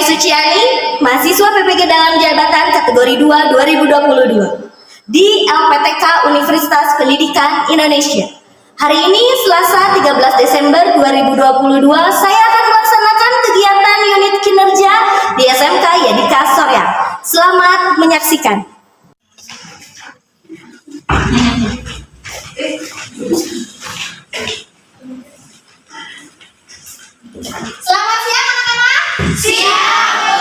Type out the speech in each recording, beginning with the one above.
Suciani, mahasiswa PPG dalam jabatan kategori 2 2022 di LPTK Universitas Pendidikan Indonesia. Hari ini Selasa 13 Desember 2022 saya akan melaksanakan kegiatan unit kinerja di SMK Yadika Soreang. Selamat menyaksikan. Selamat siang anak-anak. Siang, Bu.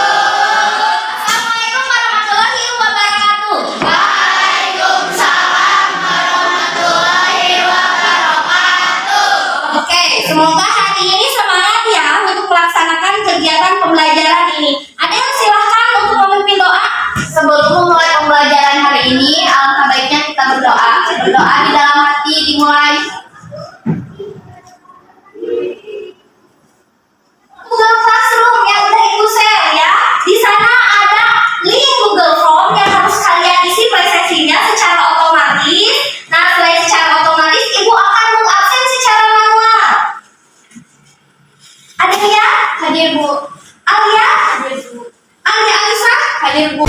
Assalamualaikum warahmatullahi wabarakatuh. Waalaikumsalam warahmatullahi wabarakatuh. Oke, semoga hari ini semangat ya untuk melaksanakan kegiatan pembelajaran ini. Ada yang silahkan untuk memimpin doa? Sebelum memulai pembelajaran hari ini, alangkah baiknya kita berdoa. Berdoa di dalam hati dimulai. Google Classroom yang udah Ibu share ya. Di sana ada link Google Form yang harus kalian isi presentasinya secara otomatis. Nah, selain secara otomatis, Ibu akan mengabsen secara manual. Ada ya? Hadir, Bu. Alia? Hadir, Bu. Alia Alisa? Hadir, Bu.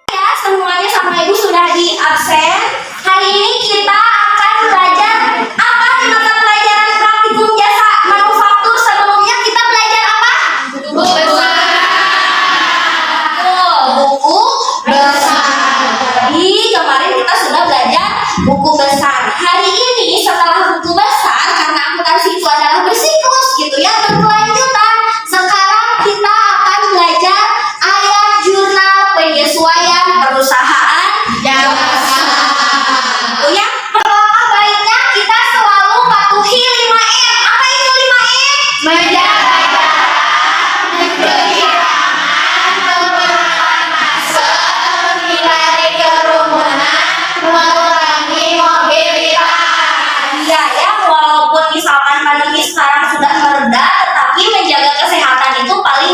Ya, semuanya sama Ibu sudah di absen. Hari ini kita akan belajar apa di mata pelajaran praktikum jasa manufaktur. Sebelumnya kita belajar apa? Buku besar. Buku besar. Jadi kemarin kita sudah belajar buku besar. Hari ini setelah buku besar, karena akuntansi itu adalah bersiklus gitu ya, berkelanjutan. Sekarang kita akan belajar ayat jurnal penyesuaian perusahaan jasa. Itu ya. Alangkah baiknya kita selalu patuhi 5M. Apa itu 5M? Menjaga jarak, mencuci tangan, menggunakan masker, menghindari kerumunan, mengurangi mobilitas. Iya ya, walaupun misalkan pandemi sekarang sudah mereda, tetapi menjaga kesehatan itu paling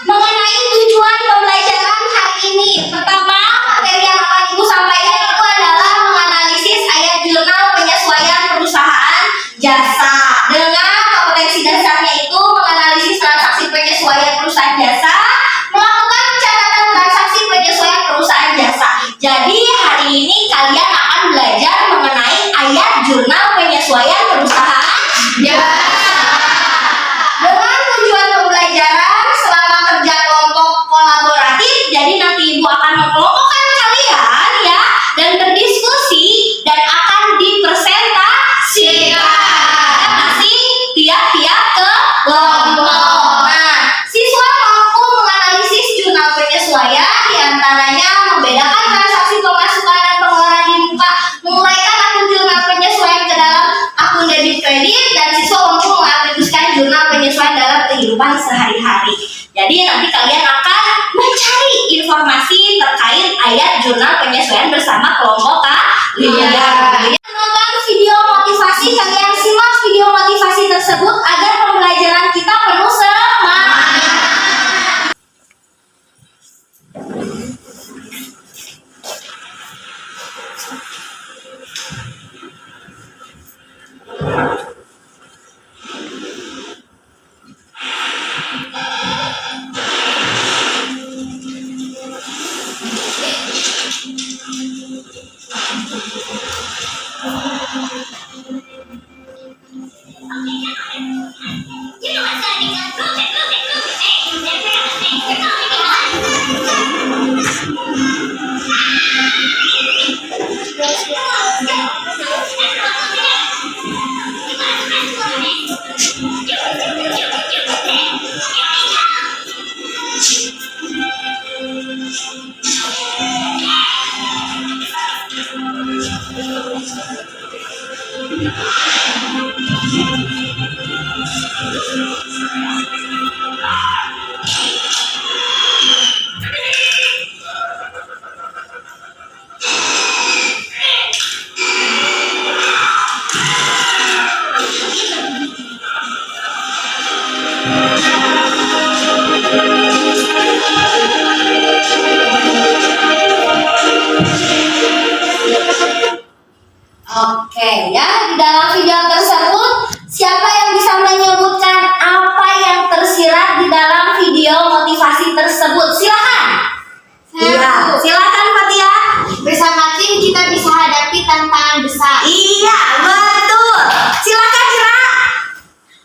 mengenai tujuan pembelajaran hari ini. Pertama, materi yang akan Ibu sampaikan itu adalah menganalisis ayat jurnal penyesuaian perusahaan jasa. Dengan kompetensi dasarnya itu menganalisis transaksi penyesuaian perusahaan jasa, melakukan pencatatan transaksi penyesuaian perusahaan jasa. Jadi hari ini kalian akan belajar mengenai ayat jurnal penyesuaian perusahaan jasa. Dengan tujuan pembelajaran selama kerja kelompok kolaboratif, jadi nanti Ibu akan mengelompokkan kalian ya dan berdiskusi dan akan dipresentasikan masing tiap-tiap kelompok. Nah, siswa mampu menganalisis jurnal penyesuaian diantaranya membedakan transaksi pemasukan dan pengeluaran di muka, menguraikan akun jurnal penyesuaian ke dalam akun debit kredit, dan siswa mampu mengatribusikan jurnal penyesuaian dalam kehidupan sehari-hari. Jadi nanti kalian akan mencari informasi terkait ayat jurnal penyesuaian bersama kelompok kalian. Menonton video motivasi, kalian simak video motivasi tersebut agar pembelajaran kita penuh semangat.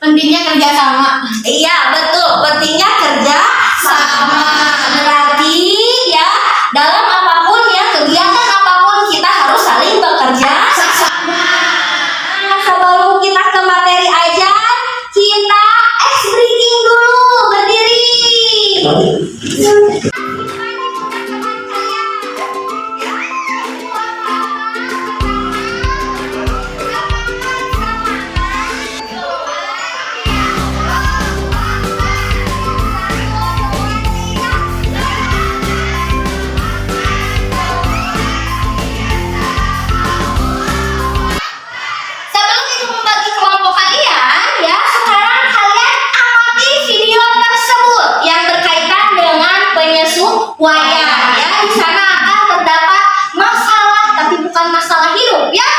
Pentingnya kerjasama. Iya, betul. Pentingnya kerja sama. Berarti ya, dalam apapun ya, kegiatan apapun kita harus saling bekerja sama. Nah, sebelum kita ke materi ajar, kita ice breaking dulu. Berdiri. Sebelum ibu membagi kelompok kalian, ya sekarang kalian amati video tersebut yang berkaitan dengan penyesuaian. Ya, di sana akan terdapat masalah, tapi bukan masalah hidup ya,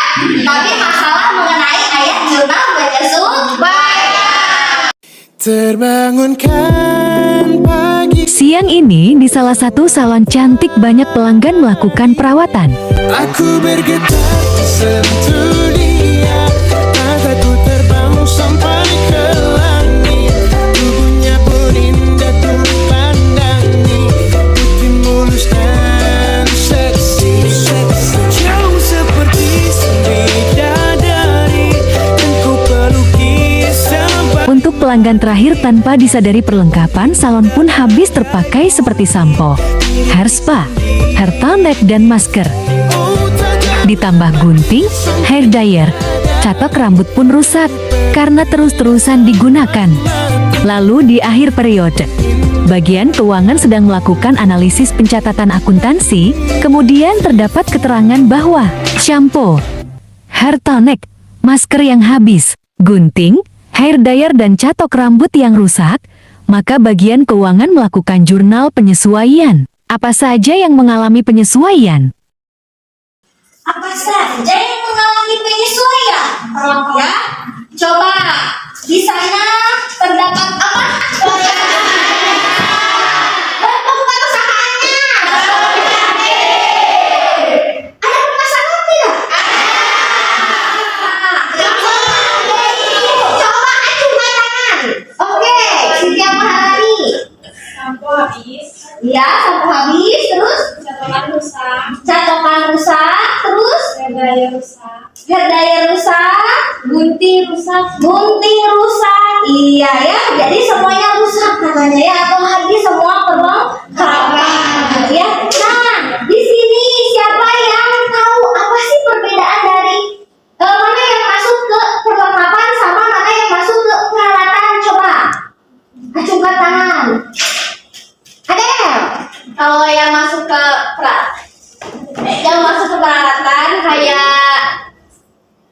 tapi masalah mengenai ayat jurnal penyesuaian. Terbangunkan pagi, Siang ini di salah satu salon cantik banyak pelanggan melakukan perawatan. aku bergetar tersentuh dia. Mataku terbang sampai ke langit. Tubuhnya pun indah ku pandangi. Putih mulus dan seksi. Jauh seperti bidadari. Dan ku peluki sampai Untuk pelanggan terakhir tanpa disadari perlengkapan salon pun habis terpakai seperti sampo, hair spa, hair tonic dan masker. Ditambah gunting, hair dryer, catok rambut pun rusak karena terus-terusan digunakan. Lalu di akhir periode, bagian keuangan sedang melakukan analisis pencatatan akuntansi, kemudian terdapat keterangan bahwa shampoo, hair tonic, masker yang habis, gunting, hair dryer dan catok rambut yang rusak, maka bagian keuangan melakukan jurnal penyesuaian. Apa saja yang mengalami penyesuaian? Apa saja yang mengalami penyesuaian? Ya, coba di sana terdapat apa? Pembukaan usahanya. Ada permasalahan tidak? Coba acungkan tangan. Oke, Cynthia Maharani. Sampo habis, Ya, sampai habis. Terus catokan rusak, catokan rusak. Terus hair dryer rusak, hair dryer rusak. gunting rusak, Gunting rusak, iya ya, jadi semuanya rusak katanya ya, atau habis semua perlengkapan ya. Nah, di sini siapa yang tahu apa sih perbedaan dari mana yang masuk ke perlengkapan sama mana yang masuk ke peralatan? Coba acungkan tangan. Ada Kalau yang masuk ke peralatan kayak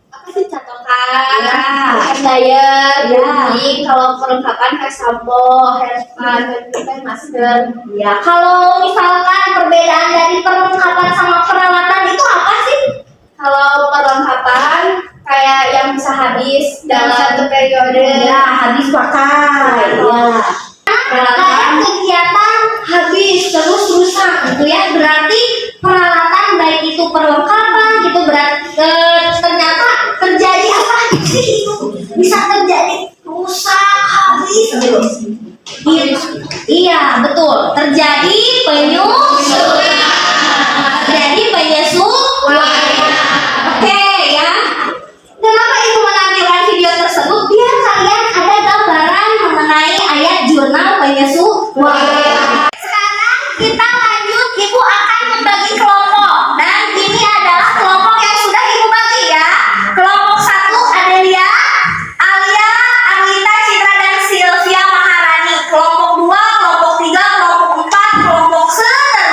apa sih catokan, Ya. hair dryer, Ya. gunting. Kalau perlengkapan kayak sampo, hair spa, dan masker. ya? Kalau misalkan perbedaan dari perlengkapan sama peralatan itu apa sih? Kalau perlengkapan kayak yang bisa habis dalam satu periode. Ya, habis pakai. Ya. Kayak kegiatan habis terus rusak gitu ya, berarti peralatan baik itu perlengkapan gitu berarti ternyata terjadi apa sih itu bisa terjadi rusak habis gitu. Iya betul, terjadi penyesuaian. Terjadi penyesuaian. Oke ya. Kenapa ibu menampilkan video tersebut? Biar kalian ada gambaran mengenai ayat jurnal penyesuaian. Sekarang kita lanjut, ibu akan membagi kelompok dan ini adalah kelompok yang sudah ibu bagi ya. Kelompok 1 Adelia, Alia, Arlita, Citra dan Sylvia Maharani. Kelompok 2, kelompok 3, kelompok 4, kelompok seterusnya.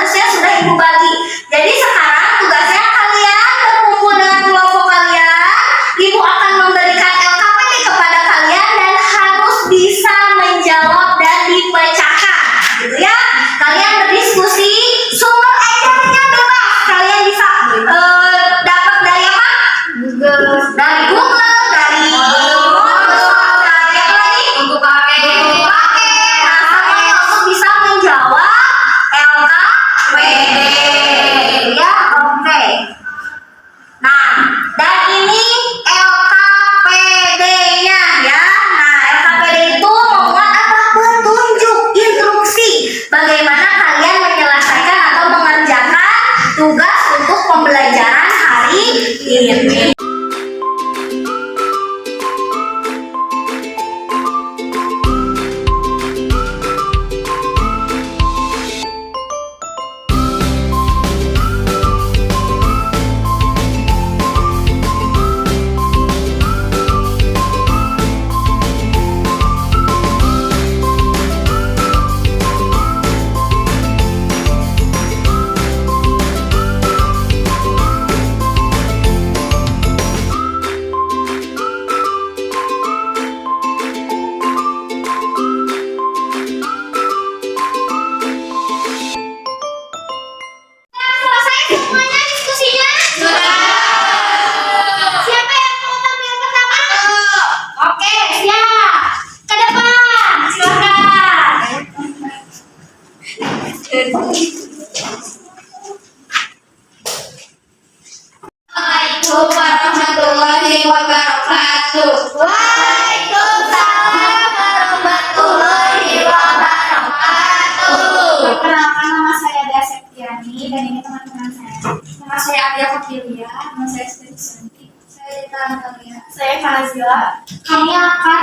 kami akan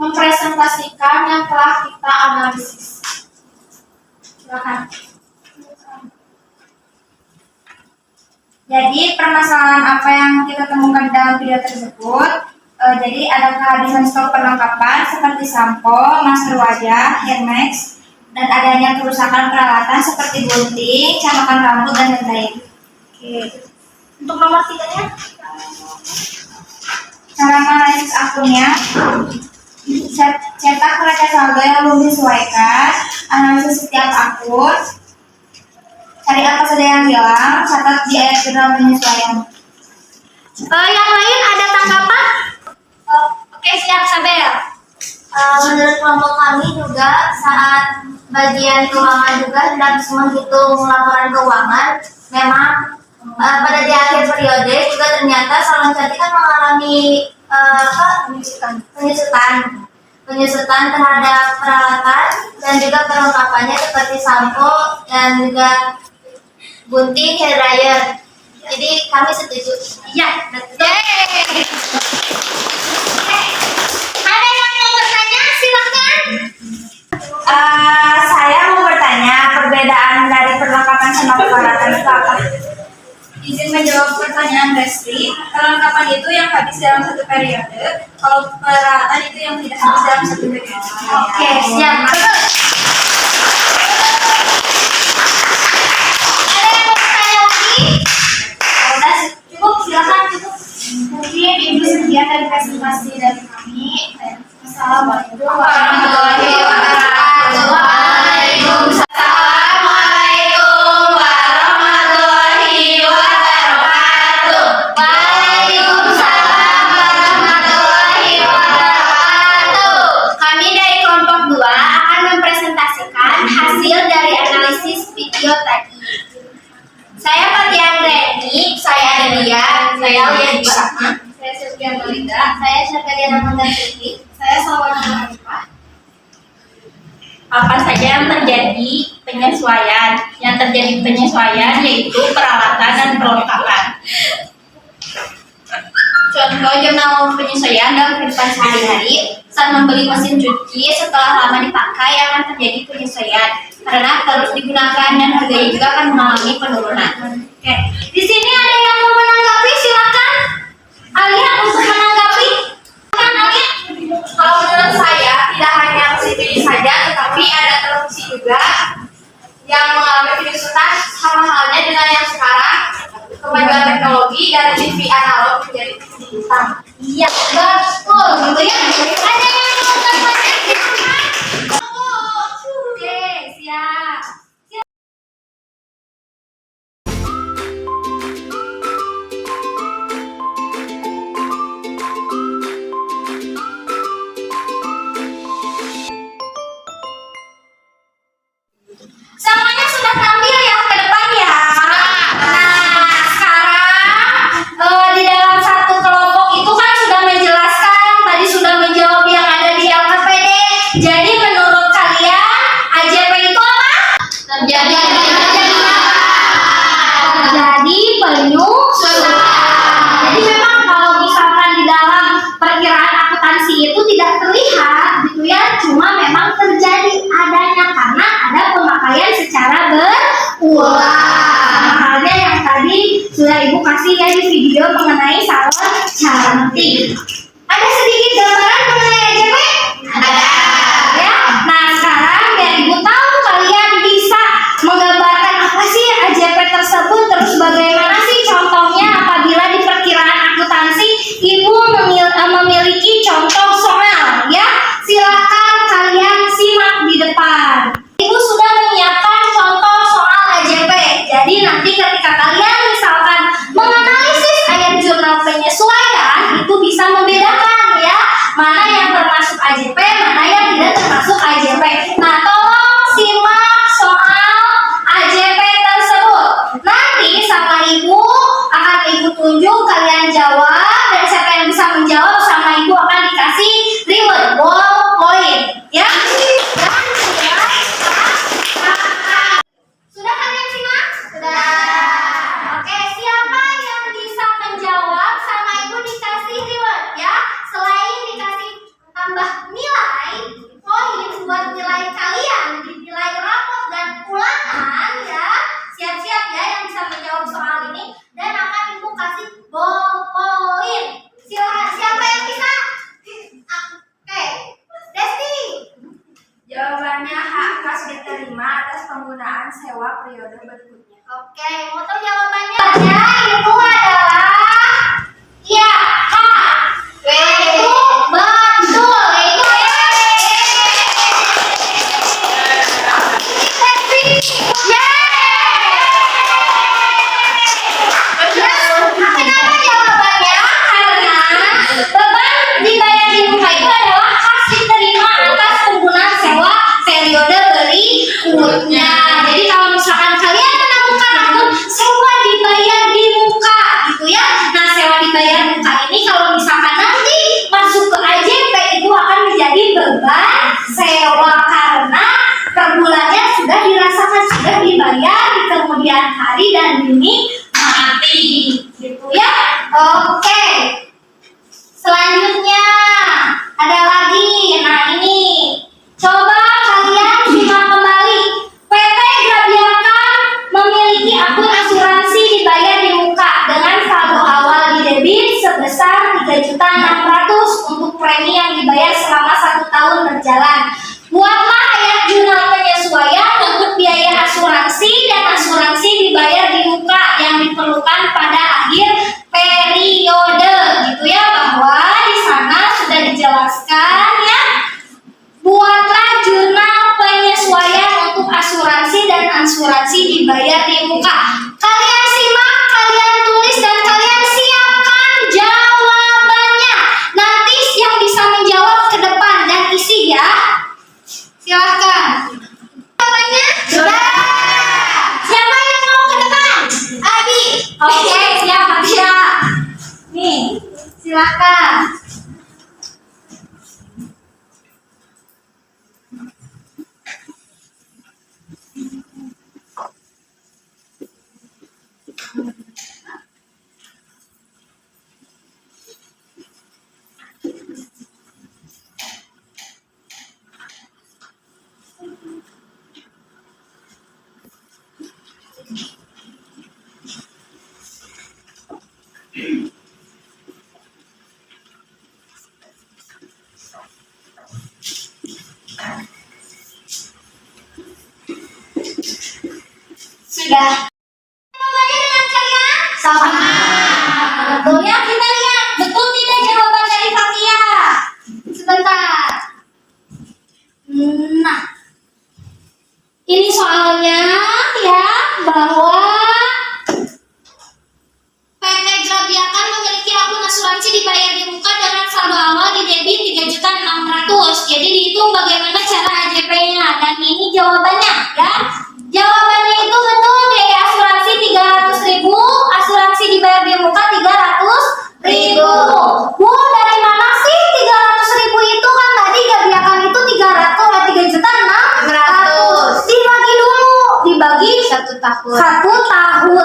mempresentasikan yang telah kita analisis. Silakan. Jadi permasalahan apa yang kita temukan dalam video tersebut? Jadi ada kehabisan stok perlengkapan seperti sampo, masker wajah, hair mask, dan adanya kerusakan peralatan seperti gunting, camakan rambut, dan lain-lain. Oke. Untuk nomor 3-nya, Cara menganalisis akunnya, cetak neraca saldo yang belum disesuaikan, analisis setiap akun, cari apa saja yang hilang, catat di ayat jurnal penyesuaian. yang lain ada tanggapan? Oke, siap, Sabel. Menurut kelompok kami juga saat bagian keuangan juga sedang menghitung laporan keuangan, memang pada di akhir periode juga ternyata salon cantik kan mengalami penyusutan terhadap peralatan dan juga perlengkapannya seperti sampo dan juga gunting, hair dryer. Jadi kami setuju. Iya, betul. Ada yang mau bertanya? Silakan. Saya mau bertanya perbedaan dari perlengkapan sama peralatan itu apa? Izin menjawab pertanyaan Resti. Perlengkapan itu yang habis dalam satu periode, kalau peralatan itu yang tidak habis dalam satu periode. Oke, siap. Betul. Ada yang mau bertanya lagi? Udah cukup, silakan cukup. Mungkin Ibu sekian dari presentasi dari kami. Assalamualaikum warahmatullahi wabarakatuh. Waalaikumsalam warahmatullahi wabarakatuh. Waalaikumsalam warahmatullahi wabarakatuh. Kami dari kelompok 2 akan mempresentasikan hasil dari analisis video tadi. Saya Fatian Reni, saya Adelia, saya Lian Bisma, saya Sylvia Melinda, saya Syafariana Mandantiti, saya Salwana Arifah. Apa saja yang terjadi penyesuaian? Yang terjadi penyesuaian yaitu peralatan dan perlengkapan. Contoh jurnal penyesuaian dalam kehidupan sehari-hari, saat membeli mesin cuci setelah lama dipakai akan terjadi penyesuaian karena terus digunakan dan harganya juga akan mengalami penurunan. Oke, di sini ada yang mau menanggapi, silakan. Alia untuk menanggapi. Silakan Alia. Kalau menurut saya tidak hanya mesin cuci saja, tetapi ada televisi juga yang mengalami penyusutan sama halnya dengan yang sekarang kemajuan teknologi dari TV analog menjadi TV digital. Iya, betul. Gitu ya. Ada yang mau bertanya, silakan. Oke, siap. Semuanya sudah tampil ya ke depan ya. Nah, sekarang di dalam satu kelompok itu kan sudah menjelaskan, tadi sudah menjawab yang ada di LKPD. Jadi menurut kalian AJP itu apa? Terjadi penyusutan. Jadi memang kalau misalkan di dalam perkiraan akuntansi itu tidak terlihat gitu ya, cuma memang terjadi adanya karena ada pemakaian secara berulang. Halnya yang tadi sudah Ibu kasih ya di video mengenai salon cantik. Ada sedikit gambaran mengenai AJP? Ada. Ya. Nah, sekarang biar Ibu tahu kalian bisa menggambarkan apa sih AJP tersebut, terus bagaimana sih contohnya apabila di perkiraan akuntansi Ibu memiliki contoh soal ya. Silakan kalian simak di depan. Ibu sudah menyiapkan contoh soal AJP. Jadi nanti ketika kalian misalkan menganalisis ayat jurnal penyesuaian itu bisa membedakan ya, mana yang termasuk AJP, mana yang tidak termasuk AJP. Nah, tolong simak soal AJP tersebut. Nanti sama Ibu akan Ibu tunjuk, kalian jawab, dan siapa yang bisa menjawab sama Ibu akan dikasih reward ballpoint ya. Sudah kalian simak? Sudah. Oke, siapa yang bisa menjawab sama Ibu dikasih reward ya? Selain penggunaan sewa periode berikutnya. Oke, mau tahu jawabannya? Itu adalah ya, H. Itu betul. Itu kenapa jawabannya? Karena beban dibayar di muka itu adalah hak diterima atas penggunaan sewa periode berikutnya. Jadi kalau misalkan kalian menemukan akun sewa dibayar di muka gitu ya. Nah, sewa dibayar muka ini kalau misalkan nanti masuk ke AJP itu akan menjadi beban sewa karena per bulannya sudah dirasakan, sudah dibayar di kemudian hari dan ini mati gitu ya. Oke, selanjutnya ada lagi. Nah, ini coba kalian simak kembali. PT Grabiakan memiliki akun asuransi dibayar di muka dengan saldo awal di debit sebesar 3.600.000 untuk premi yang dibayar selama 1 tahun berjalan. Buatlah ayat jurnal penyesuaian untuk biaya asuransi dan asuransi dibayar di muka yang diperlukan pada akhir periode gitu ya, bahwa di sana sudah dijelaskan ya. Buatlah jurnal penyesuaian untuk asuransi dan asuransi dibayar di muka. Kalian simak, kalian tulis dan kalian siapkan jawabannya. Nanti yang bisa menjawab ke depan dan isi ya. Silahkan. Jawabannya? Sudah. Siapa yang mau ke depan? Abi. Oke, siap Aksya. Nih, silahkan. Sudah. Jawabannya dengan kalian? Sama. Betul ya, kita lihat. Betul tidak jawaban dari Fakia? Sebentar. Nah, ini soalnya ya, bahwa PT Grabiakan memiliki akun asuransi dibayar di muka dengan saldo awal di debit 3.600.000. Jadi dihitung bagaimana cara AJP-nya, dan ini jawabannya ya. Jawabannya itu betul, biaya asuransi 300.000, asuransi dibayar di muka 300.000. Bu, dari mana sih 300.000 itu? Kan tadi Grabiakan itu 3.600.000. Dibagi dulu, dibagi 1 tahun. 1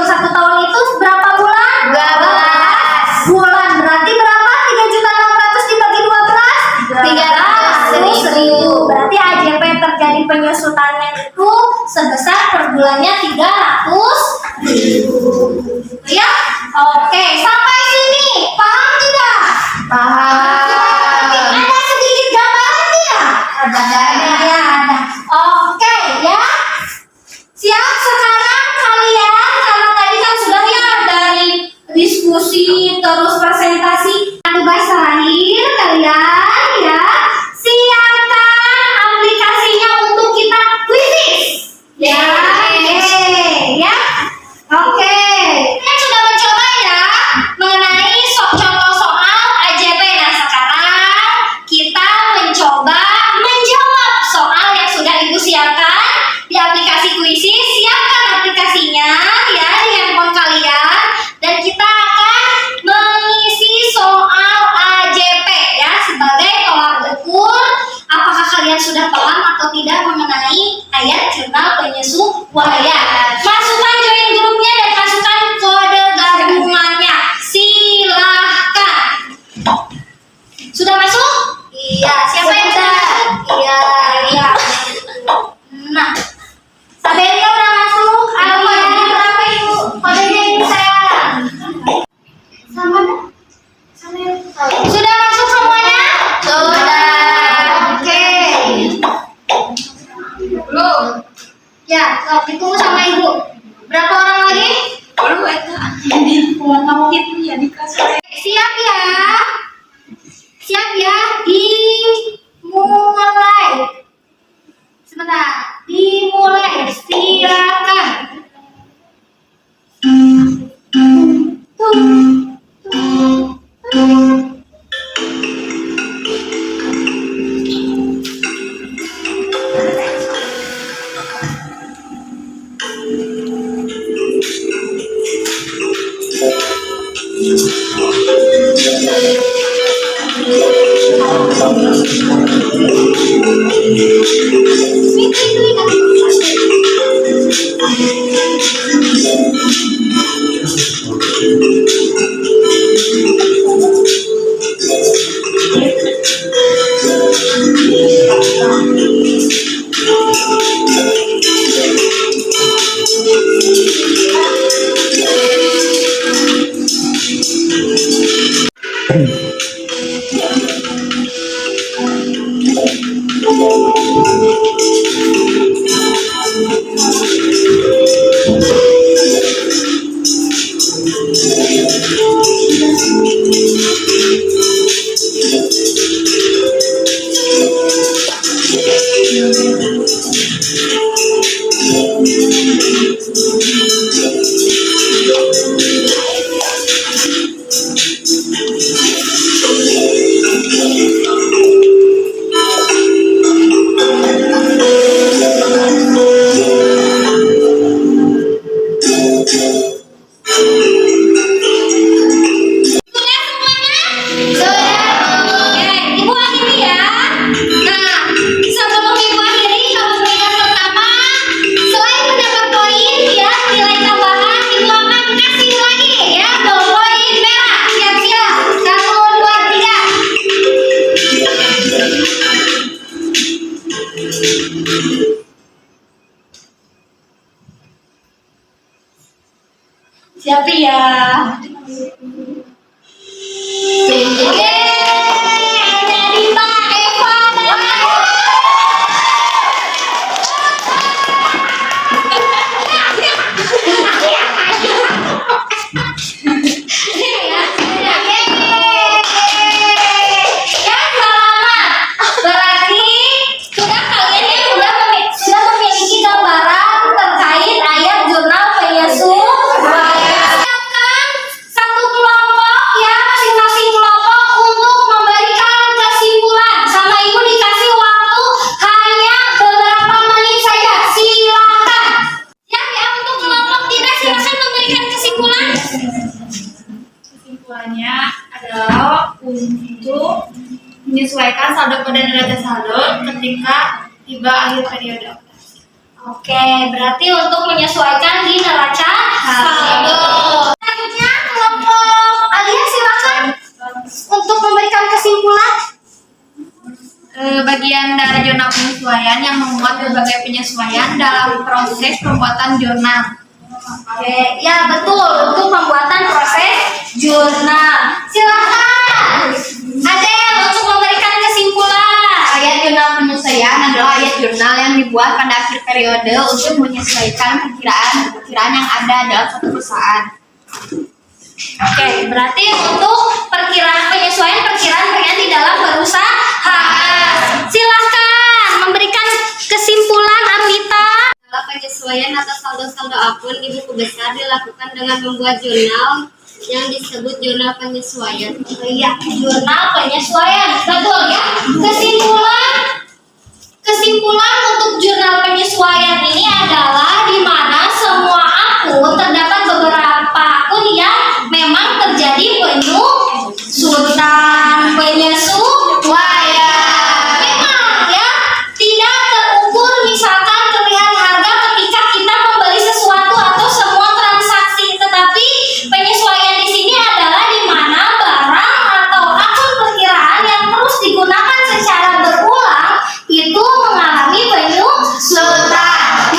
tahun itu berapa bulan? 12 bulan. Berarti berapa? 3.600.000 dibagi 12? 300.000. Berarti AJP terjadi penyusutannya itu sebesar per bulannya 300.000. Ya? Oke, sampai sini paham tidak? Paham. Ada sedikit gambaran tidak? Ada. Ya, ada. Oke, ya. Siap sekarang kalian, karena tadi kan sudah ya dari diskusi terus presentasi. Tugas terakhir kalian ya, siapkan aplikasinya untuk kita kuisis. Ya, ya. Oke. Kalian sudah mencoba ya mengenai contoh soal AJP. Nah, sekarang kita mencoba menjawab soal yang sudah Ibu siapkan di aplikasi kuisis. Siapkan aplikasinya ya di handphone kalian, dan kita akan mengisi soal AJP ya sebagai tolak ukur apakah kalian sudah paham atau tidak mengenai ayat jurnal penyesuaian. Masukkan join grupnya dan masukkan kode gabungannya. Silahkan. Sudah masuk? Iya. Siapa yang sudah masuk? Iya. Iya. Nah, Sabelia udah masuk. Ayo kodenya berapa Ibu? Kodenya Ibu sayang. Sama dah. Sudah masuk semuanya? Sudah. Oke. Belum. Ya. Ya, sok ditunggu sama ibu. Berapa orang lagi? Siap ya. Siap ya. Dimulai. Sebentar. Dimulai. Silakan. Siap ya. Oke, jadi Mbak Eva dan ya, selamat. Berarti kalian yang sudah memiliki gambaran terkait ayat jurnal penyesuaian. Siapkan satu kelompok ya, masing-masing kelompok untuk memberikan kesimpulan. Sama ibu dikasih waktu hanya beberapa menit saja. Silakan. Siap ya untuk kelompok tidak, silakan memberikan kesimpulan. Kesimpulannya adalah untuk menyesuaikan saldo pada neraca saldo ketika tiba akhir periode. Oke, berarti untuk menyesuaikan di neraca saldo. Selanjutnya kelompok Alia silakan untuk memberikan kesimpulan. Bagian dari jurnal penyesuaian yang memuat berbagai penyesuaian dalam proses pembuatan jurnal. Oke, ya betul untuk pembuatan proses jurnal. Silakan. Ada yang untuk memberikan kesimpulan. Ayat jurnal penyesuaian adalah ayat jurnal yang dibuat pada akhir periode untuk menyesuaikan perkiraan yang ada dalam satu perusahaan. Oke, berarti untuk perkiraan di dalam perusahaan. Silakan memberikan kesimpulan Arwita. Dalam penyesuaian atas saldo-saldo akun di buku besar dilakukan dengan membuat jurnal yang disebut jurnal penyesuaian. Iya, jurnal penyesuaian. Betul ya. Kesimpulan untuk jurnal penyesuaian ini adalah di mana semua akun terdapat beberapa akun yang memang terjadi penyesuaian. Memang ya, tidak terukur misalkan terlihat harga ketika kita membeli sesuatu atau semua transaksi, tetapi penyesuaian di sini adalah di mana barang atau akun perkiraan yang terus digunakan secara berulang itu mengalami penyusutan.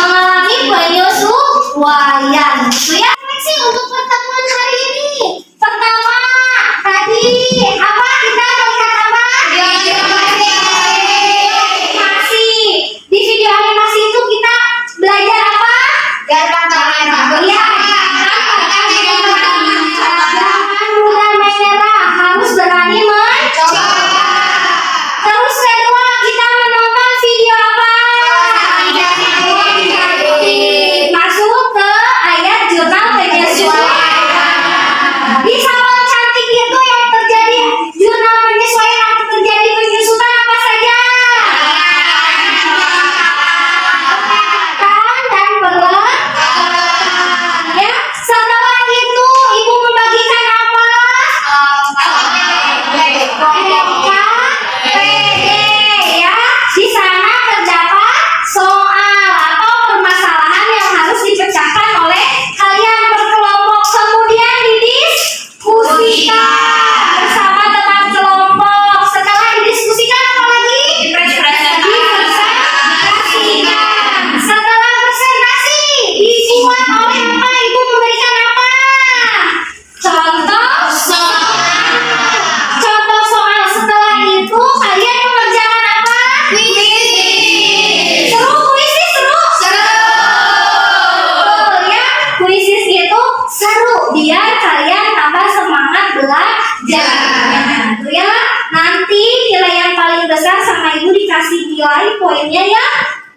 dinilai poinnya ya,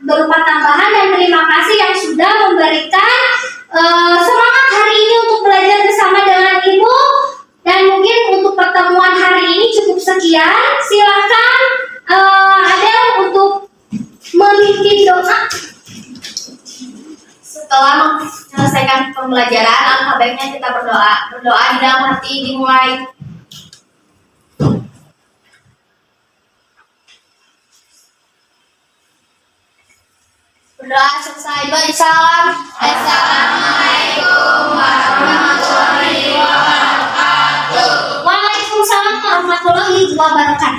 berupa tambahan dan terima kasih yang sudah memberikan semangat hari ini untuk belajar bersama dengan Ibu. Dan mungkin untuk pertemuan hari ini cukup sekian. Silahkan Adel untuk memimpin doa. Setelah menyelesaikan pembelajaran, alangkah baiknya kita berdoa. Berdoa di dalam hati dimulai. Berdoa selesai. Beri salam. Assalamualaikum warahmatullahi wabarakatuh. Waalaikumsalam warahmatullahi wabarakatuh.